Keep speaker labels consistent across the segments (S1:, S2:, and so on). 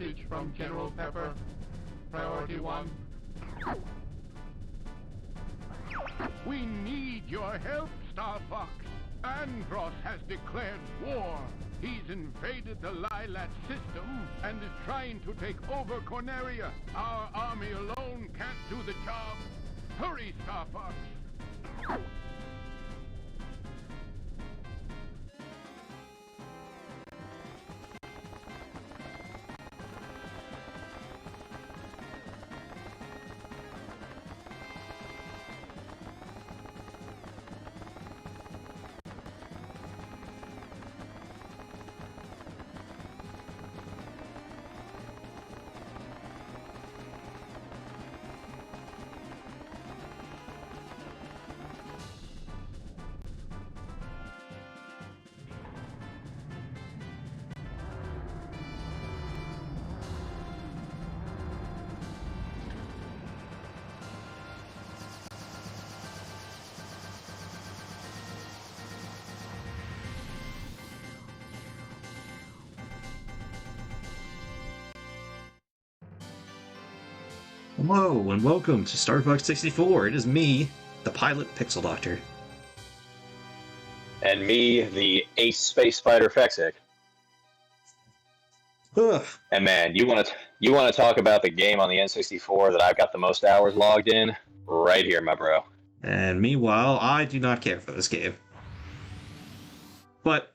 S1: message from General Pepper. Priority 1.
S2: We need your help, Star Fox. Andross has declared war. He's invaded the Lilat system and is trying to take over Corneria. Our army alone can't do the job. Hurry, Star Fox.
S3: Hello, and welcome to Star Fox 64. It is me, the pilot Pixel Doctor.
S4: And me, the ace space fighter Fexic.
S3: Ugh.
S4: And man, you want to talk about the game on the N64 that I've got the most hours logged in? Right here, my bro.
S3: And meanwhile, I do not care for this game. But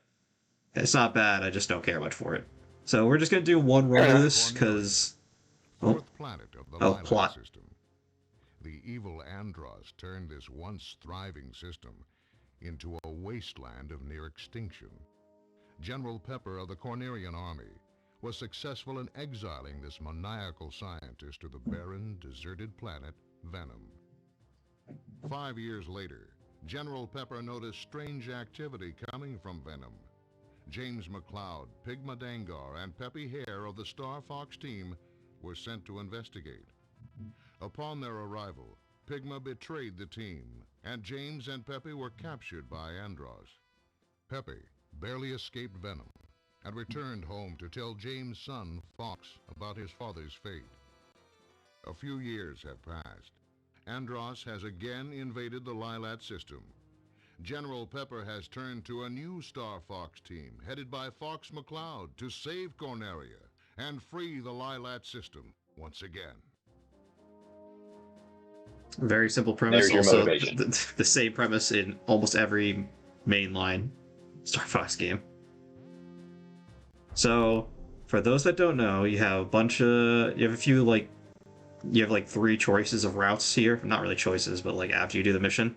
S3: it's not bad, I just don't care much for it. So we're just going to do one run of this, because...
S5: Fourth planet of the Lilat
S3: plot.
S5: system. The evil Andross turned this once thriving system into a wasteland of near extinction. General Pepper of the Cornerian army was successful in exiling this maniacal scientist to the barren, deserted planet Venom. 5 years later, General Pepper noticed strange activity coming from Venom. James McCloud, Pigma Dangar, and Peppy Hare of the Star Fox team were sent to investigate. Upon their arrival, Pigma betrayed the team, and James and Peppy were captured by Andross. Peppy barely escaped Venom and returned home to tell James' son, Fox, about his father's fate. A few years have passed. Andross has again invaded the Lilat system. General Pepper has turned to a new Star Fox team, headed by Fox McCloud, to save Corneria and free the Lilat system once again.
S3: Very simple premise.
S4: There's your
S3: Also,
S4: motivation.
S3: the same premise in almost every mainline Star Fox game. So, for those that don't know, you have like 3 choices of routes here. Not really choices, but like after you do the mission.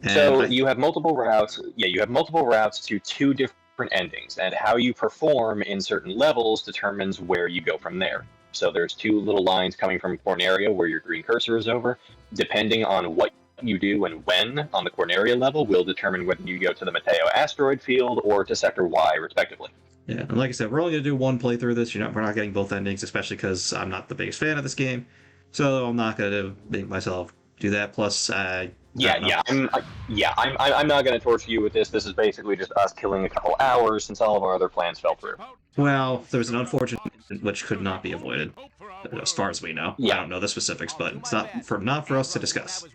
S3: And
S4: You have multiple routes. Yeah, you have multiple routes to 2 different endings, and how you perform in certain levels determines where you go from there. So there's 2 little lines coming from Corneria where your green cursor is over. Depending on what you do and when on the Corneria level will determine whether you go to the Mateo asteroid field or to Sector Y, respectively.
S3: Yeah, and like I said, we're only going to do one playthrough of this. We're not getting both endings, especially because I'm not the biggest fan of this game. So I'm not going to make myself do that. Plus, I'm not going to torture you with this. This is basically just us killing a couple hours since all of our other plans fell through. Well, there was an unfortunate incident which could not be avoided, as far as we know.
S4: Yeah.
S3: I don't know the specifics, but it's not for us to discuss.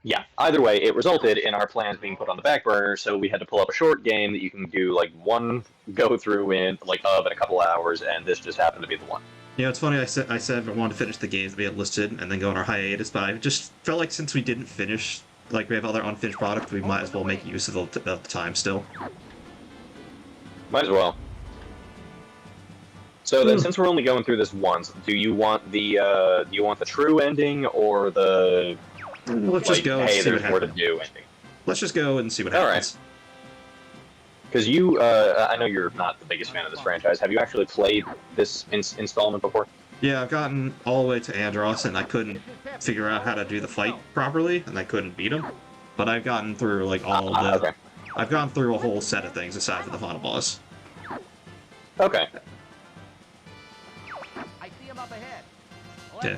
S4: Yeah, either way, it resulted in our plans being put on the back burner, so we had to pull up a short game that you can do like one go through in in a couple hours, and this just happened to be the one.
S3: Yeah, it's funny, I said I wanted to finish the games that we had listed and then go on our hiatus, but I just felt like since we didn't finish, like we have other unfinished product, we might as well make use of the time still.
S4: Might as well. So then, since we're only going through this once, do you want the true ending or the
S3: Let's just go and
S4: hey,
S3: see what
S4: there's more to
S3: happens.
S4: do ending?
S3: Let's just go and see what
S4: All
S3: happens.
S4: Because you, I know you're not the biggest fan of this franchise. Have you actually played this installment before?
S3: Yeah, I've gotten all the way to Andross, and I couldn't figure out how to do the fight properly, and I couldn't beat him. But I've gotten through like all the.
S4: Okay.
S3: I've gone through a whole set of things aside from the final boss.
S4: Okay.
S1: I see him up ahead.
S3: Yeah.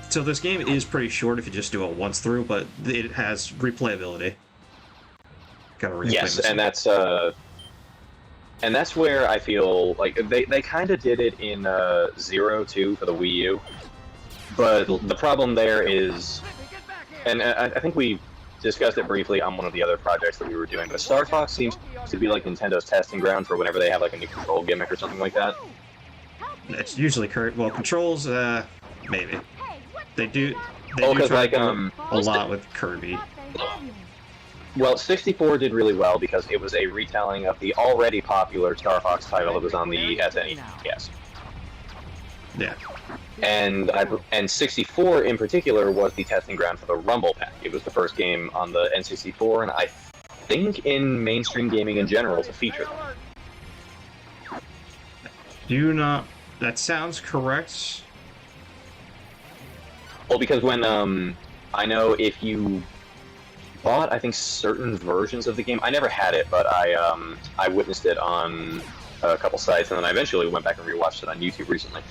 S3: So this game is pretty short if you just do it once through, but it has replayability. Gotta replay
S4: Yes,
S3: this
S4: and
S3: one.
S4: that's And that's where I feel like they kind of did it in Zero too for the Wii U. But the problem there is, and I think we discussed it briefly on one of the other projects that we were doing, but Star Fox seems to be like Nintendo's testing ground for whenever they have like a new control gimmick or something like that.
S3: It's usually controls, maybe. They do
S4: Oh,
S3: try
S4: like,
S3: to do a lot with Kirby.
S4: Well, 64 did really well because it was a retelling of the already popular Star Fox title that was on the SNES.
S3: Yeah.
S4: And 64 in particular was the testing ground for the Rumble Pack. It was the first game on the N64, and I think in mainstream gaming in general to feature them.
S3: That sounds correct.
S4: Well, because when I know if you bought, I think, certain versions of the game. I never had it, but I witnessed it on a couple sites, and then I eventually went back and rewatched it on YouTube recently.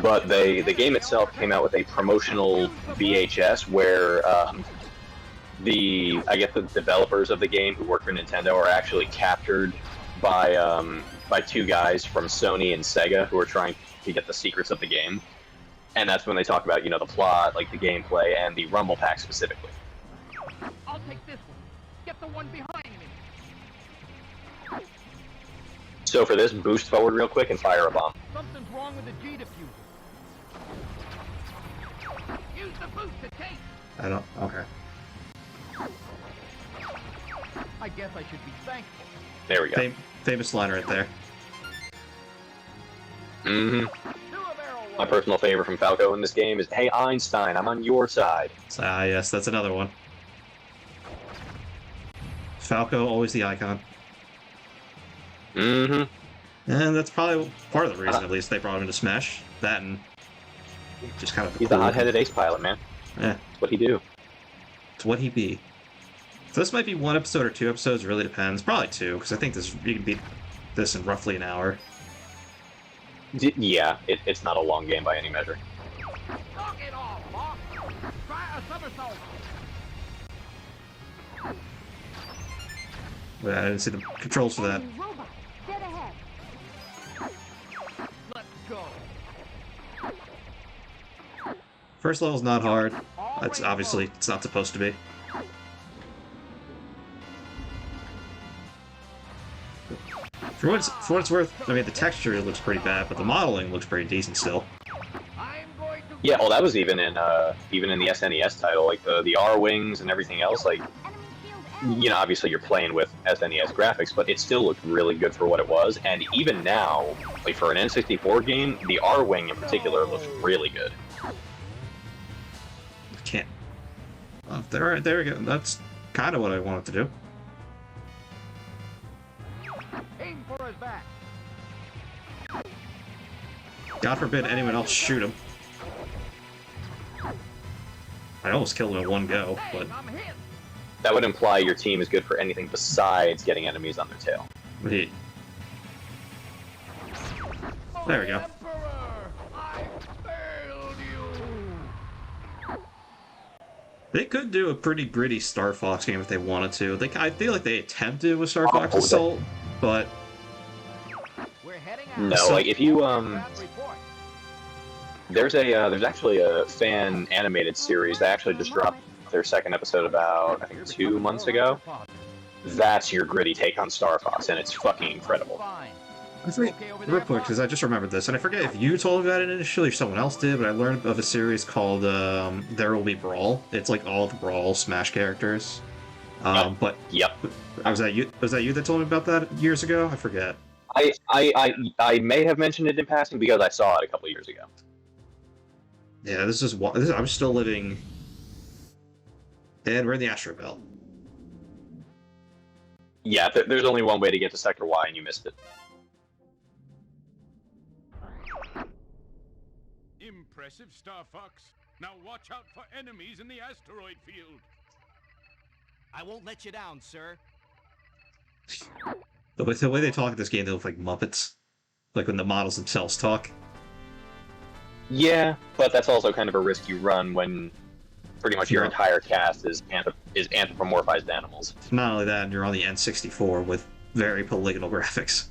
S4: But the game itself came out with a promotional VHS where I guess the developers of the game who work for Nintendo are actually captured by two guys from Sony and Sega who are trying to get the secrets of the game. And that's when they talk about, the plot, like the gameplay, and the Rumble Pack specifically.
S1: I'll take this one. Get the one behind me.
S4: So for this, boost forward real quick and fire a bomb.
S1: Something's wrong with the G diffuser. Use the boost to take.
S3: I don't. Okay.
S1: I guess I should be thankful.
S4: There we go.
S3: Famous line right there.
S4: Mm-hmm. My personal favorite from Falco in this game is, "Hey Einstein, I'm on your side."
S3: Yes, that's another one. Falco, always the icon.
S4: Mm-hmm.
S3: And that's probably part of the reason, at least, they brought him into Smash. That and just kind of...
S4: He's the hot-headed ace pilot, man.
S3: Yeah.
S4: That's what he do.
S3: It's what he be. So this might be one episode or 2 episodes, really depends. Probably 2, because I think you can beat this in roughly an hour.
S4: Yeah, it's not a long game by any measure.
S1: Knock it off, boss. Try a somersault.
S3: But I didn't see the controls for that.
S6: Robot, dead ahead.
S1: Let's go.
S3: First level's not hard. It's obviously it's not supposed to be. For what it's worth, I mean the texture looks pretty bad, but the modeling looks pretty decent still.
S1: I'm going to...
S4: Yeah, well, that was even in the SNES title, like the R wings and everything else. Like, obviously you're playing with SNES graphics, but it still looked really good for what it was. And even now, like for an N64 game, the R wing in particular looks really good.
S3: Can't. Oh, there we go. That's kind of what I wanted to do.
S1: Aim for his back.
S3: God forbid anyone else shoot him. I almost killed him in one go, but
S1: I'm hit.
S4: That would imply your team is good for anything besides getting enemies on their tail.
S3: he... There we go.
S1: Emperor, I failed you.
S3: They could do a pretty gritty Star Fox game if they wanted to. I feel like they attempted with Star Fox Assault, but
S1: We're heading out.
S4: No, like if you there's actually a fan animated series that actually just dropped their second episode about, I think, 2 months ago. That's your gritty take on Star Fox, and it's fucking incredible.
S1: Fine.
S3: real quick, because I just remembered this, and I forget if you told me about it initially or someone else did, but I learned of a series called There Will Be Brawl. It's like all the Brawl Smash characters. But
S4: Yep.
S3: was that you that told me about that years ago? I forget.
S4: I may have mentioned it in passing because I saw it a couple years ago.
S3: Yeah, I'm still living, and we're in the Astro Belt.
S4: Yeah, there's only one way to get to Sector Y, and you missed it.
S2: Impressive, Star Fox. Now watch out for enemies in the asteroid field.
S7: I won't let you down, sir.
S3: The way they talk in this game, they look like Muppets. Like when the models themselves talk.
S4: Yeah, but that's also kind of a risk you run when pretty much your entire cast is anthropomorphized animals.
S3: Not only that, you're on the N64 with very polygonal graphics.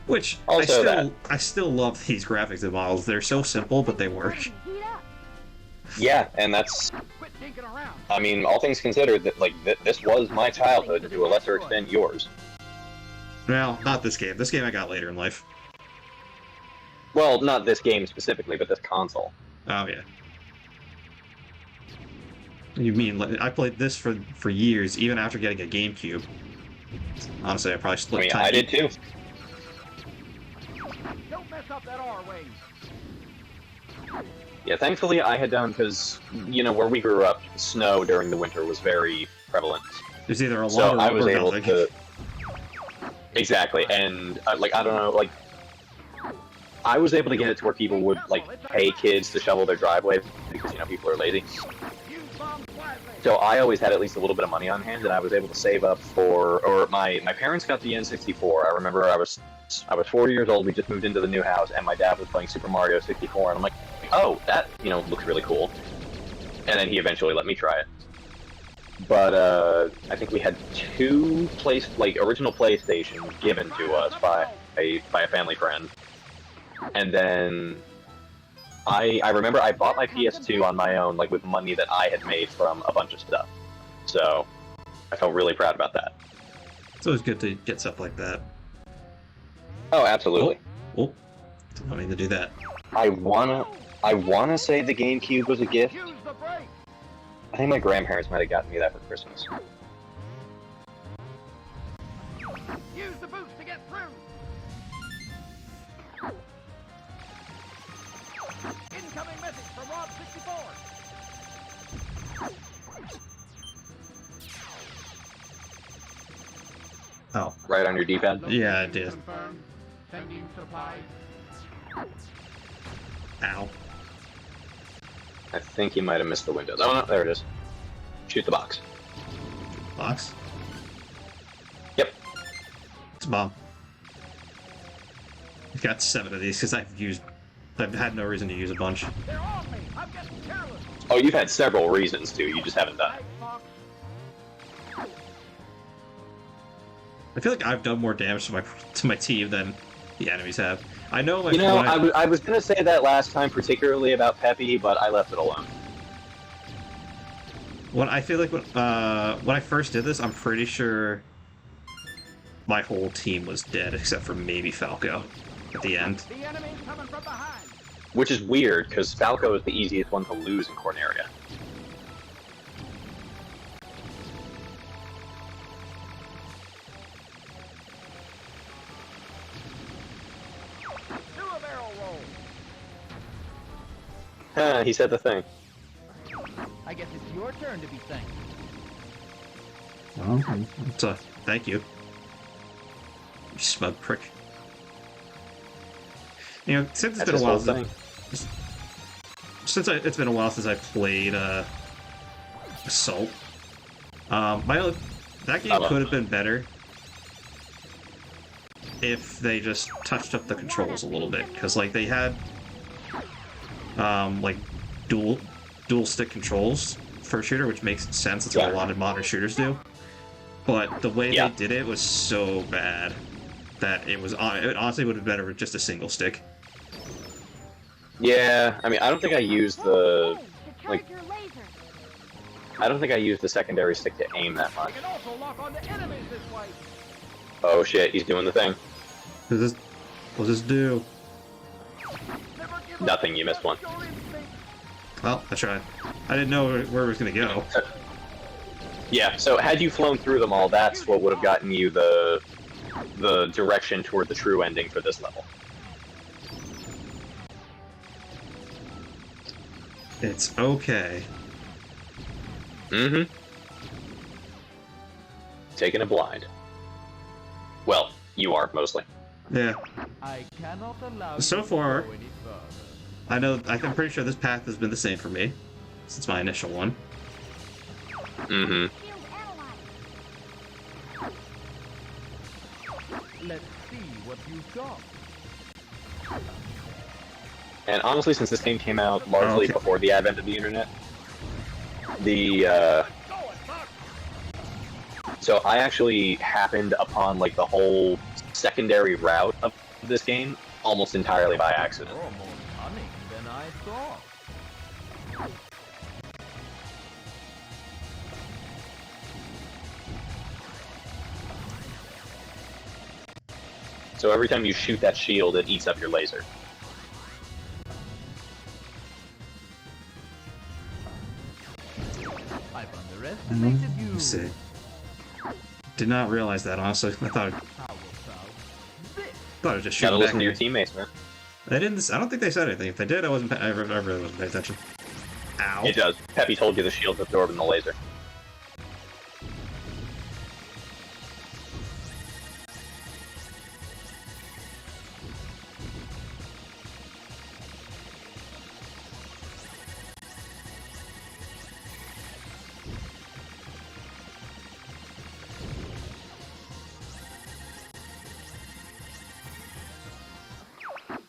S3: Which
S4: Also
S3: I still love these graphics and models. They're so simple, but they work.
S6: Heat up.
S4: Yeah, and that's,
S1: Quit dinking around.
S4: I mean, all things considered, that like this was my childhood, and to a lesser extent yours.
S3: Well, not this game. This game I got later in life.
S4: Well, not this game specifically, but this console.
S3: Oh yeah. You mean like, I played this for years, even after getting a GameCube. Honestly, I probably
S4: I
S3: split
S4: mean,
S3: time.
S4: I did too.
S1: Don't mess up that R-wing.
S4: Yeah, thankfully I had done, because, you know, where we grew up, snow during the winter was very prevalent.
S3: There's either a lot
S4: So
S3: or
S4: I was
S3: or
S4: able
S3: nothing.
S4: to... Exactly, and, like, I don't know, like... I was able to get it to where people would, like, pay kids to shovel their driveway, because, you know, people are lazy.
S1: Use bombs wisely.
S4: So I always had at least a little bit of money on hand, and I was able to save up for... Or my parents got the N64. I remember I was 4 years old, we just moved into the new house, and my dad was playing Super Mario 64, and I'm like, oh, that, you know, looks really cool. And then he eventually let me try it. But, I think we had two original PlayStations given to us by a family friend. And then I remember I bought my PS2 on my own, like, with money that I had made from a bunch of stuff. So, I felt really proud about that.
S3: It's always good to get stuff like that.
S4: Oh, absolutely.
S3: Oh, don't mean to do that.
S4: I wanna say the GameCube was a gift.
S1: Use the brake.
S4: I think my grandparents might have gotten me that for Christmas.
S1: Use the boost to get through. Incoming message from Rob 64.
S3: Oh,
S4: Right on your D-pad?
S3: yeah, I did.
S2: Confirmed. Sending supplies.
S3: Ow.
S4: I think you might have missed the windows. Oh no, there it is. Shoot the box.
S3: Box?
S4: Yep.
S3: It's a bomb. I've got 7 of these because I've had no reason to use a bunch.
S1: They're on me. I'm getting careless.
S4: Oh, you've had several reasons to, you just haven't done it.
S1: Fox.
S3: I feel like I've done more damage to my team than the enemies have. I know, like,
S4: You know,
S3: when
S4: I was gonna say that last time, particularly about Peppy, but I left it alone.
S3: I feel like when I first did this, I'm pretty sure my whole team was dead except for maybe Falco at the end.
S1: The enemy's coming from behind.
S4: Which is weird, because Falco is the easiest one to lose in Corneria.
S1: Do a barrel roll.
S4: He said the thing.
S1: I guess it's your turn to be thanked.
S3: So, thank you. You smug prick. You know, since it's
S4: That's
S3: been a
S4: his
S3: while
S4: whole
S3: since,
S4: thing.
S3: it's been a while since I played Assault. That game could have been better if they just touched up the controls a little bit, because like they had like dual stick controls for a shooter, which makes sense. It's what a lot of modern shooters do. But the way they did it was so bad that it honestly would have been better with just a single stick.
S4: Yeah, I mean, I don't think I used the like.
S6: Your laser.
S4: I don't think I used the secondary stick to aim that much.
S1: You can also lock onto enemies this way.
S4: Oh shit, he's doing the thing.
S3: What's this do?
S1: Never give
S4: Nothing,
S1: up.
S4: you missed one.
S1: Trust your instinct.
S3: Well, I tried. I didn't know where it was gonna go.
S4: Yeah, so had you flown through them all, that's what would have gotten you the direction toward the true ending for this level.
S3: It's okay.
S4: Mm-hmm. Taking it blind. Well, you are, mostly.
S3: Yeah.
S1: I cannot allow
S3: So
S1: you to
S3: far-
S1: go any further.
S3: I'm pretty sure this path has been the same for me since my initial one.
S4: Mm-hmm.
S6: Shield analyzed.
S1: Let's see what you've got.
S4: And honestly, since this game came out largely
S3: Okay.
S4: before the advent of the internet, the
S1: Go it, Buck.
S4: So I actually happened upon like the whole secondary route of this game almost entirely by accident.
S7: You're more cunning than I thought.
S4: So every time you shoot that shield, it eats up your laser.
S7: I've underestimated you.
S3: Let's see. Did not realize that, honestly. I thought
S7: How about this?
S3: it was just
S4: Gotta
S3: shooting back
S4: listen to
S3: at
S4: your
S3: me.
S4: teammates, man.
S3: They didn't. I don't think they said anything. If they did, I wasn't. I really wasn't paying attention. Ow.
S4: It does. Peppy told you the shield's absorbing the laser.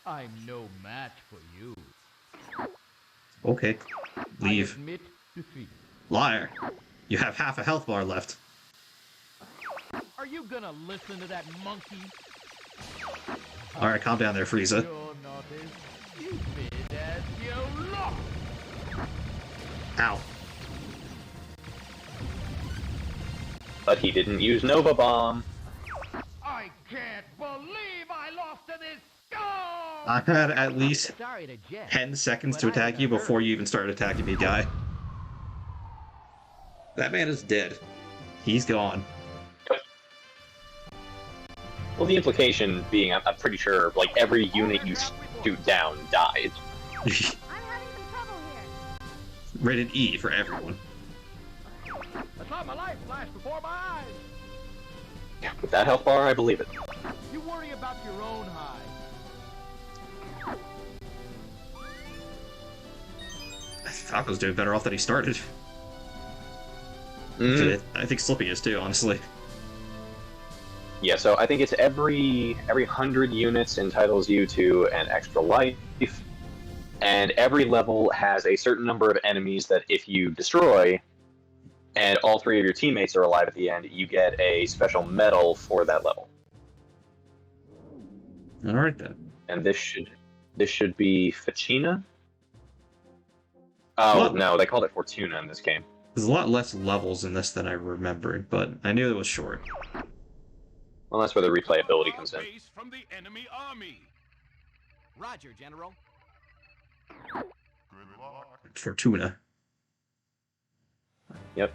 S1: I'm no match for you.
S3: Okay. Leave.
S1: I admit defeat.
S3: Liar. You have half a health bar left.
S1: Are you gonna listen to that monkey?
S3: Alright, calm down there, Frieza.
S1: You're not as stupid as you look.
S3: Ow.
S4: But he didn't use Nova Bomb.
S1: I can't believe I lost to this scum!
S3: I had at least
S1: Sorry to jest.
S3: 10 seconds
S1: but
S3: to
S1: I
S3: attack
S1: ain't
S3: you
S1: a nerd.
S3: before you even started attacking me, guy. That man is dead. He's gone.
S4: Well, the implication being, I'm pretty sure, like, every unit you shoot down dies.
S6: I'm having some trouble here.
S3: Rated E for everyone.
S1: I saw my life flash before my eyes.
S4: With that health bar, I believe it.
S1: You worry about your own hide.
S3: I think Falco's doing better off than he started.
S4: Mhm.
S3: I think Slippy is too, honestly.
S4: Yeah, so I think it's every 100 units entitles you to an extra life, and every level has a certain number of enemies that if you destroy, and all three of your teammates are alive at the end, you get a special medal for that level.
S3: Alright then.
S4: And this should be Ficina? Oh,
S3: What?
S4: no, they called it Fortuna in this game.
S3: There's a lot less levels in this than I remembered, but I knew it was short.
S4: Well, that's where the replayability comes in.
S2: Base from the enemy army.
S7: Roger, General.
S3: Fortuna.
S4: Yep.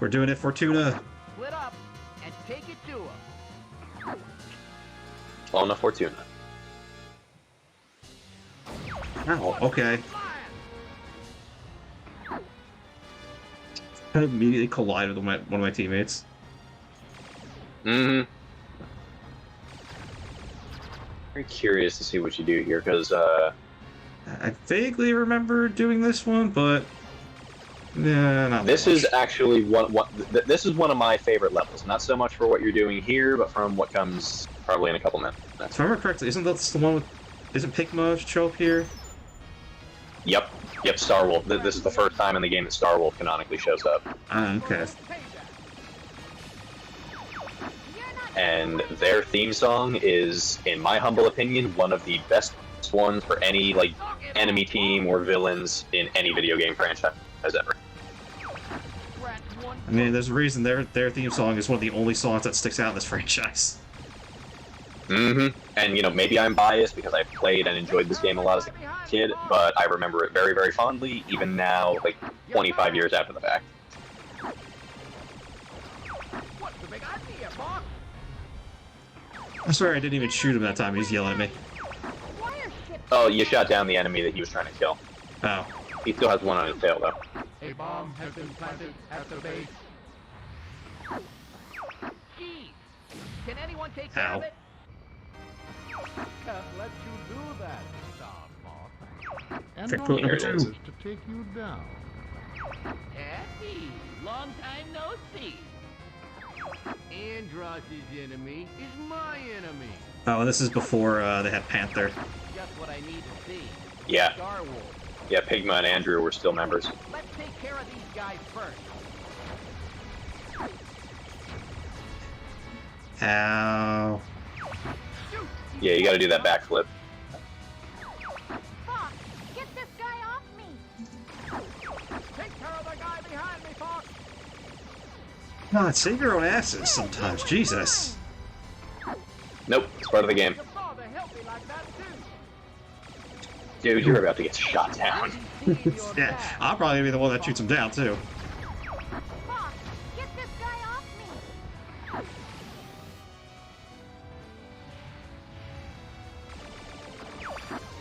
S3: We're doing it, Fortuna!
S1: Split up and take it to him.
S4: Lona Fortuna.
S3: Ow, okay. I immediately collided with one of my teammates.
S4: Mm-hmm. Very curious to see what you do here, because,
S3: I vaguely remember doing this one, but nah, not
S4: this
S3: much.
S4: is actually this is one of my favorite levels. Not so much for what you're doing here, but from what comes probably in a couple minutes.
S3: If I remember correctly, isn't that the one with... Isn't Pigma show up here?
S4: Yep, Starwolf. This is the first time in the game that Starwolf canonically shows up.
S3: Okay.
S4: And their theme song is, in my humble opinion, one of the best ones for any like enemy team or villains in any video game franchise ever.
S3: I mean, there's a reason their theme song is one of the only songs that sticks out in this franchise.
S4: Mm-hmm. And, you know, maybe I'm biased because I played and enjoyed this game a lot as a kid, but I remember it very, very fondly, even now, like, 25 years after the fact.
S1: What's the big idea, boss?
S3: I swear I didn't even shoot him that time, he was yelling at me.
S4: Oh, you shot down the enemy that he was trying to kill.
S3: Oh.
S4: He still has one on his tail, though.
S1: A bomb has been planted at the base. Jeez! Can anyone take care of
S3: Ow.
S1: it? Can't let you do that, Star Fox.
S2: And
S3: Victor number
S4: Here it
S3: 2.
S4: is.
S2: to take you down.
S1: Happy! Long time no see. Andross's enemy is my enemy.
S3: Oh, this is before they had Panther.
S1: Just what I need to see.
S4: Yeah,
S1: Star Wars.
S4: yeah, Pigma and Andrew were still members.
S1: Let's take care of these guys first.
S3: Ow.
S4: Yeah, you got to do that backflip.
S6: Fox, get this guy off me!
S1: Take care of the guy behind me, Fox.
S3: God, save your own asses sometimes. Jesus.
S4: Nope, it's part of the game.
S1: Your father helped me like that too.
S4: Dude, you're about to get shot down.
S3: Yeah, I'll probably be the one that shoots him down, too.
S6: Fox, get this guy off me!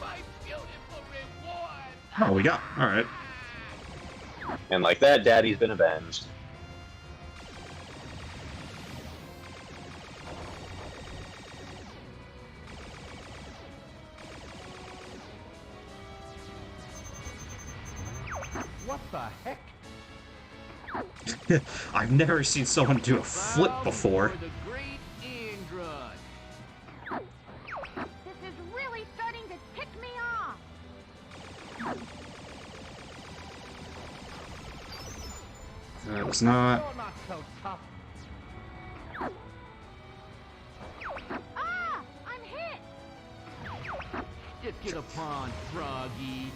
S1: My beautiful reward.
S3: Oh, we got. Alright.
S4: And like that, Daddy's been avenged.
S1: What the heck?
S3: I've never seen someone do a flip before.
S1: For the great Android.
S6: This is really starting to tick me off!
S3: That was not.
S1: You're not so tough.
S6: Ah! I'm hit!
S1: Just get a pawn, Froggy.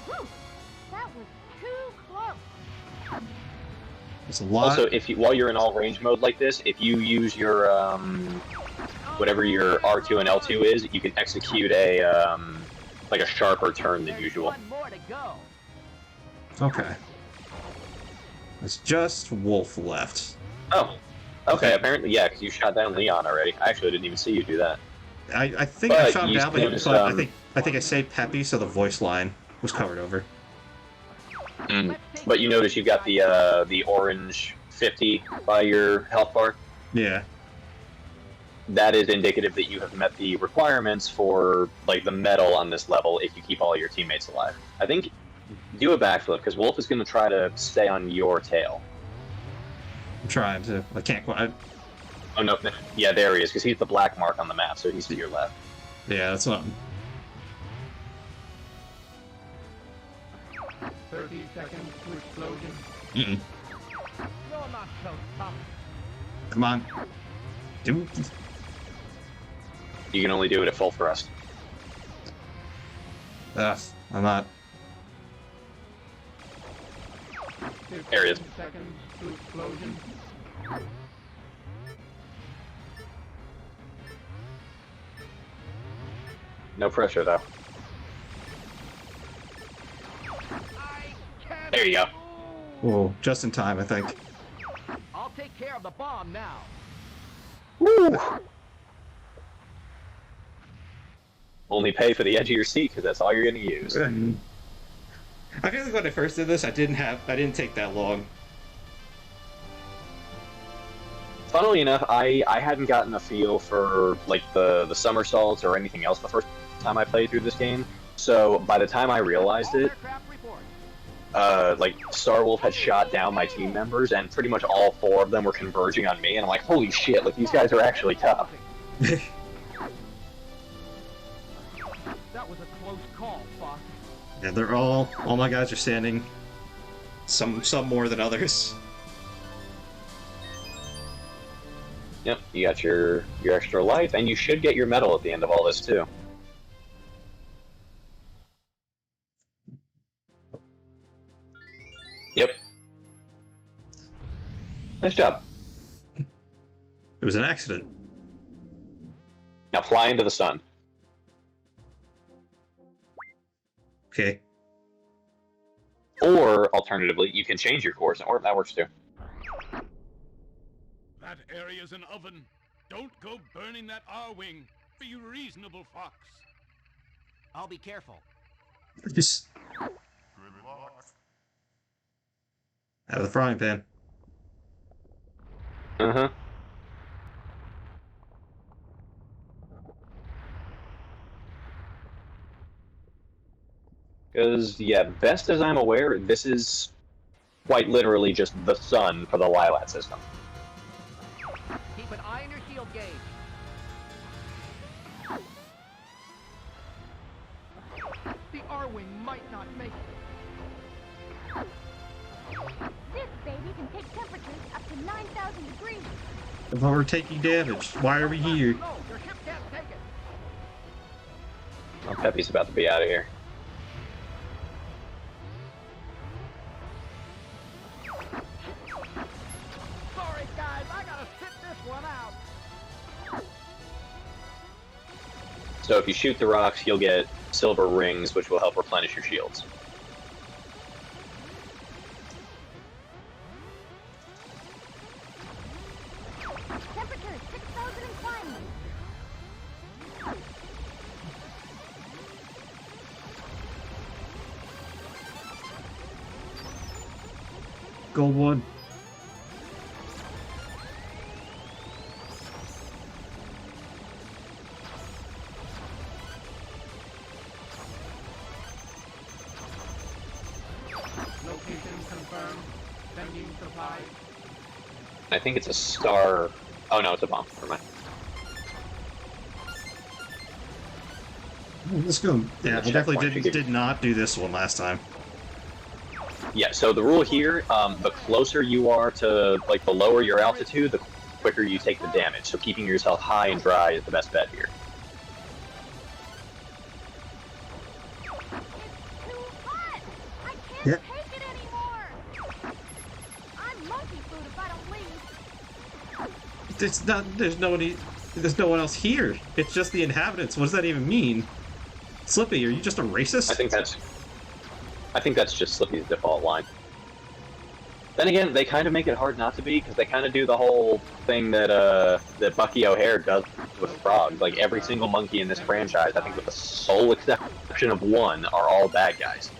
S6: Whew! That was too close!
S3: It's a lot.
S4: Also, if you, while you're in all range mode like this, if you use your whatever your R2 and L2 is, you can execute a like a sharper turn than
S1: There's
S4: usual.
S1: one more to go.
S3: Okay. It's just Wolf left.
S4: Oh, okay. Apparently, yeah, because you shot down Leon already. I actually didn't even see you do that.
S3: I think I
S4: But
S3: shot him
S4: you
S3: down, but
S4: noticed,
S3: I think I saved Peppy, so the voice line was covered over.
S4: But you notice you've got the orange 50 by your health bar.
S3: Yeah.
S4: That is indicative that you have met the requirements for like the medal on this level if you keep all your teammates alive. I think do a backflip because Wolf is going to try to stay on your tail.
S3: I'm trying to. I can't quite.
S4: Oh no, yeah, there he is because he's the black mark on the map, so he's to your left.
S3: Yeah, that's what.
S1: 30 seconds to explosion.
S3: Mm-mm.
S1: You're not so tough.
S3: Come on. Do.
S4: You can only do it at full thrust.
S3: Ugh, I'm not.
S1: 15
S4: There he is.
S1: seconds to explosion.
S4: No pressure though.
S1: I can't
S4: There you go.
S1: move.
S3: Whoa, just in time, I think.
S1: I'll take care of the bomb now.
S4: Woo! Only pay for the edge of your seat because that's all you're going to use.
S3: I feel like when I first did this, I didn't take that long.
S4: Funnily enough, I hadn't gotten a feel for like the somersaults or anything else the first time I played through this game. So by the time I realized
S1: All
S4: it,
S1: aircraft report.
S4: like Starwolf had shot down my team members, and pretty much all four of them were converging on me. And I'm like, holy shit! Like these guys are actually tough.
S1: That was a close call, Fox.
S3: Yeah, they're all my guys are standing. Some more than others.
S4: Yep, you got your extra life, and you should get your medal at the end of all this too. Yep. Nice job.
S3: It was an accident.
S4: Now fly into the sun.
S3: Okay.
S4: Or, alternatively, you can change your course, or that works too.
S2: That area's an oven. Don't go burning that R-wing. Be reasonable, Fox.
S7: I'll be careful.
S3: Just out of the frying pan.
S4: Uh-huh. Because, yeah, best as I'm aware, this is quite literally just the sun for the Lilat system.
S1: Keep an eye on your shield gauge. The R-Wing might not make it.
S6: This baby can take temperatures up to 9,000 degrees.
S3: If we're taking damage, why are we here?
S1: No, your ship can't take it.
S4: Well, Peppy's about to be out of here.
S1: Sorry, guys, I gotta sit this one out.
S4: So if you shoot the rocks, you'll get silver rings, which will help replenish your shields.
S6: Temperature 6,000 and climbing.
S3: Gold one.
S1: Location confirmed. Sending supplies.
S4: I think it's a star. Oh no, it's a bomb. Never mind.
S3: Let's go. Yeah, we definitely
S4: Checkpoint should give
S3: did not do this one last time.
S4: Yeah, so the rule here, the closer you are to, like, the lower your altitude, the quicker you take the damage. So keeping yourself high and dry is the best bet here.
S6: It's too hot! I can't
S3: Yeah.
S6: take it anymore! I'm monkey food if I don't leave.
S3: There's no one else here. It's just the inhabitants. What does that even mean? Slippy, are you just a racist?
S4: I think that's just Slippy's default line. Then again, they kind of make it hard not to be, because they kind of do the whole thing that that Bucky O'Hare does with frogs. Like, every single monkey in this franchise, I think with the sole exception of one, are all bad guys.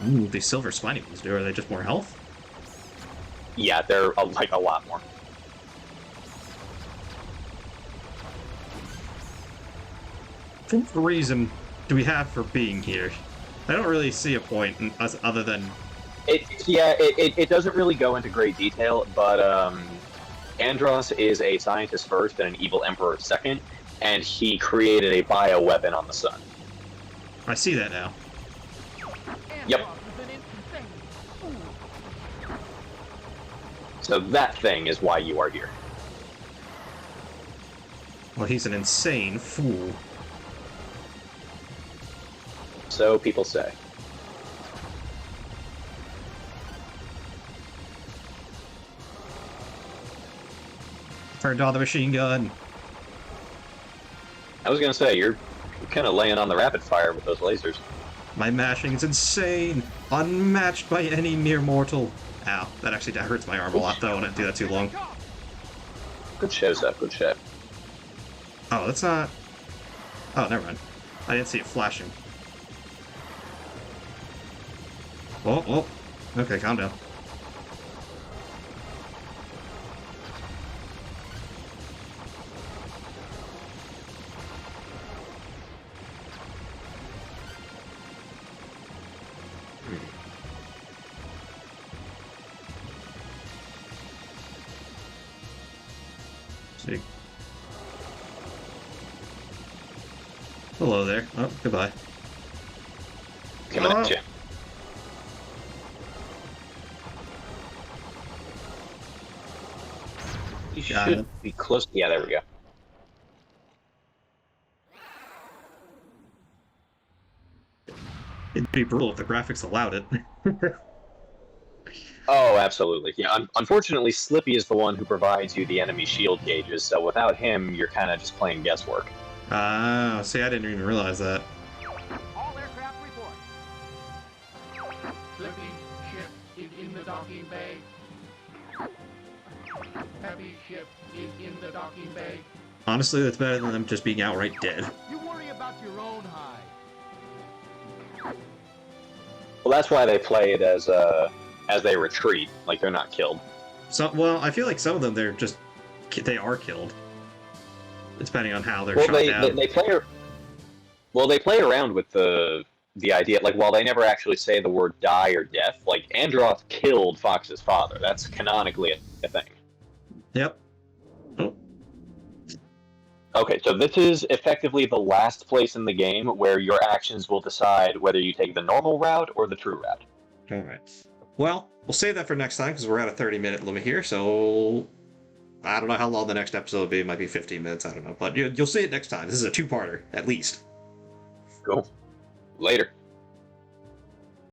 S3: Ooh, these silver spiny ones do. Are they just more health?
S4: Yeah, they're, like, a lot more.
S3: What reason do we have for being here? I don't really see a point other than...
S4: It doesn't really go into great detail, but Andros is a scientist first and an evil emperor second, and he created a bioweapon on the sun.
S3: I see that now.
S4: Yep.
S1: Andros is an insane fool.
S4: So that thing is why you are here.
S3: Well, he's an insane fool.
S4: So people say.
S3: Turned on the machine gun.
S4: I was gonna say, you're kind of laying on the rapid fire with those lasers.
S3: My mashing is insane. Unmatched by any mere mortal. Ow, that hurts my arm a lot though when I do that too long.
S4: Good show, Seth, good show.
S3: Oh, that's not... Oh, never mind. I didn't see it flashing. Oh. Okay, calm down. See. Hello there. Oh, goodbye.
S4: Coming at you. You
S3: Got
S4: should
S3: it.
S4: be close. Yeah, there we go.
S3: It'd be brutal if the graphics allowed it.
S4: Oh, absolutely. Yeah, unfortunately, Slippy is the one who provides you the enemy shield gauges, so without him, you're kind of just playing guesswork.
S3: Ah, see, I didn't even realize that.
S1: All aircraft report. Slippy ship is in the docking bay. Heavy ship is in the docking bay.
S3: Honestly, that's better than them just being outright dead.
S1: You worry about your own hide.
S4: Well, that's why they play it as they retreat, like they're not killed.
S3: So, well, I feel like some of them they are killed, depending on how they're
S4: Well,
S3: shot
S4: they
S3: down.
S4: they play around with the idea, like, while they never actually say the word die or death, like, Androth killed Fox's father. That's canonically a thing.
S3: Yep. Oh.
S4: Okay, so this is effectively the last place in the game where your actions will decide whether you take the normal route or the true route.
S3: All right. Well, we'll save that for next time because we're at a 30-minute limit here, so I don't know how long the next episode will be. It might be 15 minutes, I don't know. But you'll see it next time. This is a two-parter, at least.
S4: Cool. Later.